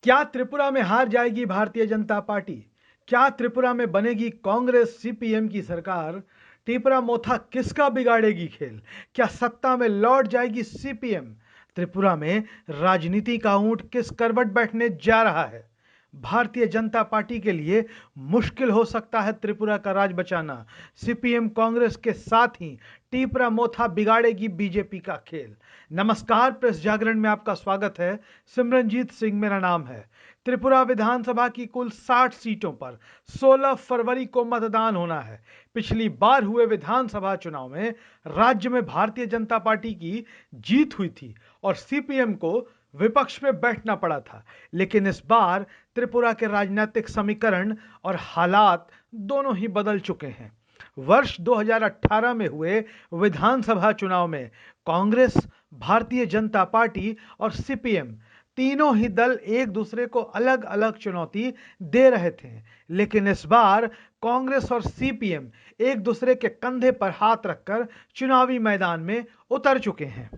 क्या त्रिपुरा में हार जाएगी भारतीय जनता पार्टी? क्या त्रिपुरा में बनेगी कांग्रेस सीपीएम की सरकार? त्रिपुरा मोथा किसका बिगाड़ेगी खेल? क्या सत्ता में लौट जाएगी सीपीएम? त्रिपुरा में राजनीति का ऊंट किस करवट बैठने जा रहा है? भारतीय जनता पार्टी के लिए मुश्किल हो सकता है त्रिपुरा का राज बचाना। सीपीएम कांग्रेस के साथ ही त्रिपुरा मोथा बिगाड़ेगी बीजेपी का खेल। नमस्कार, प्रेस जागरण में आपका स्वागत है। सिमरनजीत सिंह मेरा नाम है। त्रिपुरा विधानसभा की कुल 60 सीटों पर 16 फरवरी को मतदान होना है। पिछली बार हुए विधानसभा चुनाव में राज्य में भारतीय जनता पार्टी की जीत हुई थी और सीपीएम को विपक्ष में बैठना पड़ा था। लेकिन इस बार त्रिपुरा के राजनीतिक समीकरण और हालात दोनों ही बदल चुके हैं। वर्ष 2018 में हुए विधानसभा चुनाव में कांग्रेस, भारतीय जनता पार्टी और सीपीएम तीनों ही दल एक दूसरे को अलग अलग चुनौती दे रहे थे। लेकिन इस बार कांग्रेस और सीपीएम एक दूसरे के कंधे पर हाथ रखकर चुनावी मैदान में उतर चुके हैं।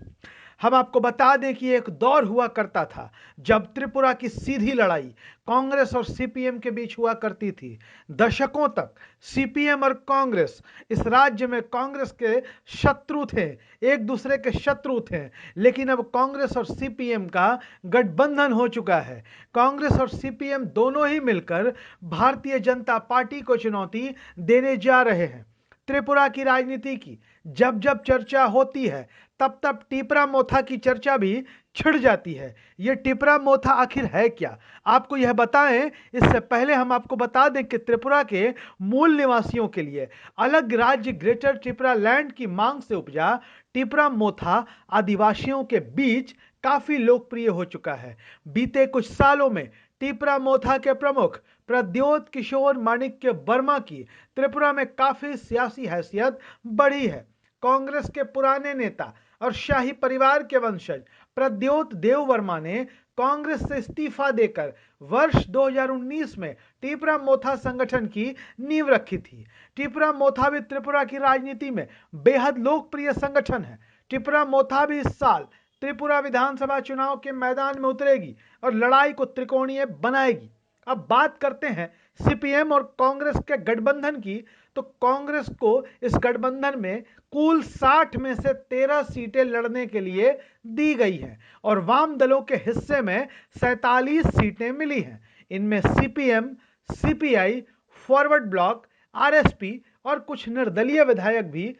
हम आपको बता दें कि एक दौर हुआ करता था जब त्रिपुरा की सीधी लड़ाई कांग्रेस और सीपीएम के बीच हुआ करती थी। दशकों तक सीपीएम और कांग्रेस इस राज्य में कांग्रेस के शत्रु थे, एक दूसरे के शत्रु थे। लेकिन अब कांग्रेस और सीपीएम का गठबंधन हो चुका है। कांग्रेस और सीपीएम दोनों ही मिलकर भारतीय जनता पार्टी को चुनौती देने जा रहे हैं। त्रिपुरा की राजनीति की जब जब चर्चा होती है तब तब टिपरा मोथा की चर्चा भी छिड़ जाती है। ये टिपरा मोथा आखिर है क्या, आपको यह बताएं इससे पहले हम आपको बता दें कि त्रिपुरा के मूल निवासियों के लिए अलग राज्य ग्रेटर त्रिपुरा लैंड की मांग से उपजा टिपरा मोथा आदिवासियों के बीच काफी लोकप्रिय हो चुका है। बीते कुछ सालों में टिपरा मोथा के प्रमुख प्रद्योत किशोर माणिक्य वर्मा की त्रिपुरा में काफी सियासी हैसियत बढ़ी है। कांग्रेस के पुराने नेता और शाही परिवार के वंशज प्रद्योत देव वर्मा ने कांग्रेस से इस्तीफा देकर वर्ष 2019 में टिपरा मोथा संगठन की नींव रखी थी। टिपरा मोथा भी त्रिपुरा की राजनीति में बेहद लोकप्रिय संगठन है। टिपरा मोथा भी इस साल त्रिपुरा विधानसभा चुनाव के मैदान में उतरेगी और लड़ाई को त्रिकोणीय बनाएगी। अब बात करते हैं सीपीएम और कांग्रेस के गठबंधन की, तो कांग्रेस को इस गठबंधन में कुल 60 में से 13 सीटें लड़ने के लिए दी गई हैं और वाम दलों के हिस्से में 47 सीटें मिली हैं। इनमें CPM, CPI, forward block, RSP और कुछ निर्दलीय विधायक भी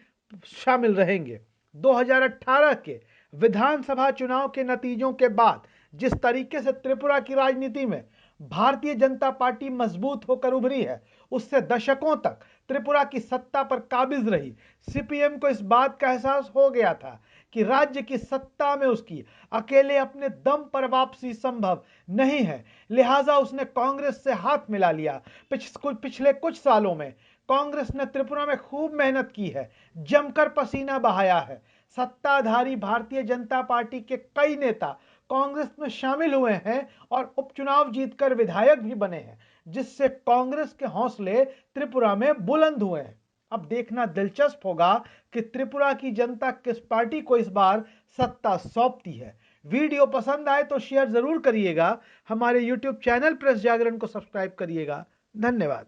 शामिल रहेंगे। 2018 के विधानसभा चुनाव के नतीजों के बाद जिस तरीके से त्रिपुरा की राजनीति में भारतीय जनता पार्टी मजबूत होकर उभरी है, उससे दशकों तक त्रिपुरा की सत्ता पर काबिज रही सीपीएम को इस बात का एहसास हो गया था कि राज्य की सत्ता में उसकी अकेले अपने दम पर वापसी संभव नहीं है। लिहाजा उसने कांग्रेस से हाथ मिला लिया। पिछले कुछ सालों में कांग्रेस ने त्रिपुरा में खूब मेहनत की है, जमकर पसीना बहाया है। सत्ताधारी भारतीय जनता पार्टी के कई नेता कांग्रेस में शामिल हुए हैं और उपचुनाव जीतकर विधायक भी बने हैं, जिससे कांग्रेस के हौसले त्रिपुरा में बुलंद हुए हैं। अब देखना दिलचस्प होगा कि त्रिपुरा की जनता किस पार्टी को इस बार सत्ता सौंपती है। वीडियो पसंद आए तो शेयर जरूर करिएगा। हमारे YouTube चैनल प्रेस जागरण को सब्सक्राइब करिएगा। धन्यवाद।